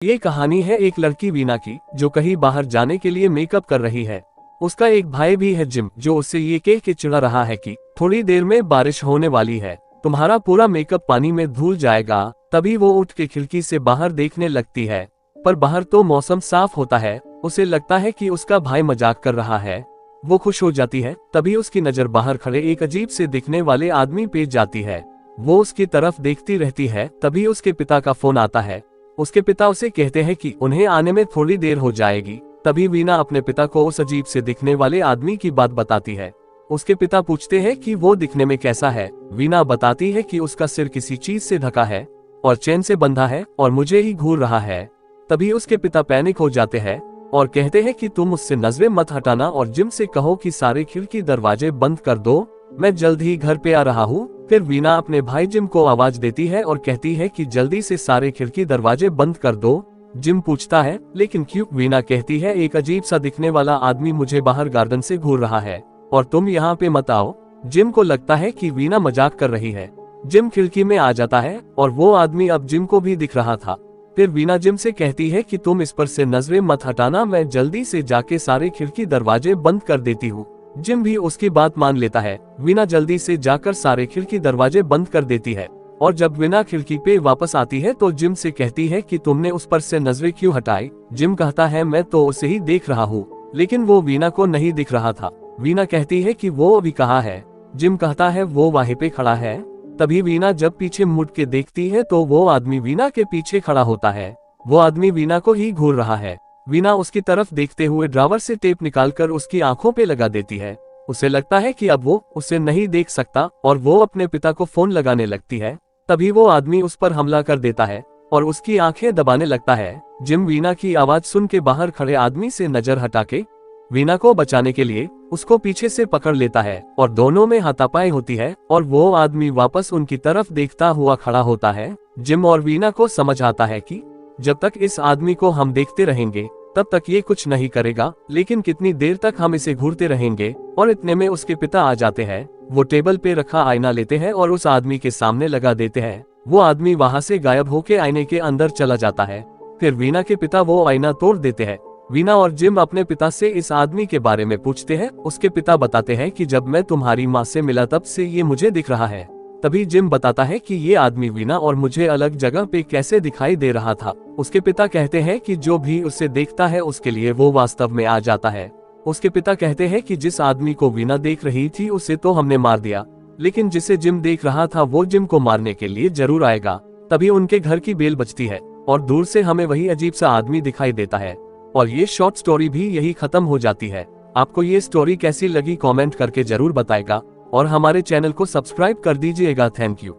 ये कहानी है एक लड़की वीना की, जो कहीं बाहर जाने के लिए मेकअप कर रही है। उसका एक भाई भी है जिम, जो उससे ये कह के चिढ़ा रहा है कि थोड़ी देर में बारिश होने वाली है, तुम्हारा पूरा मेकअप पानी में धुल जाएगा। तभी वो उठ के खिड़की से बाहर देखने लगती है, पर बाहर तो मौसम साफ होता है। उसे लगता है कि उसका भाई मजाक कर रहा है। वो खुश हो जाती है। तभी उसकी नजर बाहर खड़े एक अजीब से दिखने वाले आदमी पे जाती है। वो उसकी तरफ देखती रहती है। तभी उसके पिता का फोन आता है। उसके पिता उसे कहते हैं कि उन्हें आने में थोड़ी देर हो जाएगी। तभी वीना अपने पिता को उस अजीब से दिखने वाले आदमी की बात बताती है। उसके पिता पूछते हैं कि वो दिखने में कैसा है। वीना बताती है कि उसका सिर किसी चीज से ढका है और चेन से बंधा है और मुझे ही घूर रहा है। तभी उसके पिता पैनिक हो जाते हैं और कहते हैं कि तुम उससे नजरें मत हटाना और जिम से कहो कि सारे खिड़की दरवाजे बंद कर दो, मैं जल्द ही घर पे आ रहा हूँ। फिर वीना अपने भाई जिम को आवाज देती है और कहती है कि जल्दी से सारे खिड़की दरवाजे बंद कर दो। जिम पूछता है लेकिन क्यों? वीना कहती है एक अजीब सा दिखने वाला आदमी मुझे बाहर गार्डन से घूर रहा है और तुम यहाँ पे मत आओ। जिम को लगता है कि वीना मजाक कर रही है। जिम खिड़की में आ जाता है और वो आदमी अब जिम को भी दिख रहा था। फिर वीना जिम से कहती है कि तुम इस पर से नजरें मत हटाना, मैं जल्दी से जाके सारे खिड़की दरवाजे बंद कर देती हूँ। जिम भी उसकी बात मान लेता है। वीना जल्दी से जाकर सारे खिड़की दरवाजे बंद कर देती है और जब वीना खिड़की पे वापस आती है तो जिम से कहती है कि तुमने उस पर से नजरें क्यों हटाई? जिम कहता है मैं तो उसे ही देख रहा हूँ, लेकिन वो वीना को नहीं दिख रहा था। वीना कहती है कि वो अभी कहाँ है? जिम कहता है वो वहीं पे खड़ा है। तभी वीना जब पीछे मुड़ के देखती है तो वो आदमी वीना के पीछे खड़ा होता है। वो आदमी वीना को ही घूर रहा है। वीना उसकी तरफ देखते हुए ड्रावर से टेप निकालकर उसकी आंखों पे लगा देती है। उसे लगता है कि अब वो उसे नहीं देख सकता और वो अपने पिता को फोन लगाने लगती है। तभी वो आदमी उस पर हमला कर देता है और उसकी आंखें दबाने लगता है। जिम वीना की आवाज सुन के बाहर खड़े आदमी से नजर हटा के वीना को बचाने के लिए उसको पीछे से पकड़ लेता है और दोनों में हाथापाई होती है और वो आदमी वापस उनकी तरफ देखता हुआ खड़ा होता है। जिम और वीना को समझ आता है कि जब तक इस आदमी को हम देखते रहेंगे तब तक ये कुछ नहीं करेगा, लेकिन कितनी देर तक हम इसे घूरते रहेंगे। और इतने में उसके पिता आ जाते हैं। वो टेबल पे रखा आईना लेते हैं और उस आदमी के सामने लगा देते हैं। वो आदमी वहाँ से गायब होके आईने के अंदर चला जाता है। फिर वीना के पिता वो आईना तोड़ देते हैं। वीना और जिम अपने पिता से इस आदमी के बारे में पूछते हैं। उसके पिता बताते हैं कि जब मैं तुम्हारी माँ से मिला तब से ये मुझे दिख रहा है। तभी जिम बताता है कि ये आदमी वीना और मुझे अलग जगह पे कैसे दिखाई दे रहा था। उसके पिता कहते हैं कि जो भी उसे देखता है उसके लिए वो वास्तव में आ जाता है। उसके पिता कहते हैं कि जिस आदमी को वीना देख रही थी उसे तो हमने मार दिया, लेकिन जिसे जिम देख रहा था वो जिम को मारने के लिए जरूर आएगा। तभी उनके घर की बेल बजती है और दूर से हमें वही अजीब सा आदमी दिखाई देता है और ये शॉर्ट स्टोरी भी यही खत्म हो जाती है। आपको ये स्टोरी कैसी लगी कमेंट करके जरूर बताएगा और हमारे चैनल को सब्सक्राइब कर दीजिएगा। Thank you.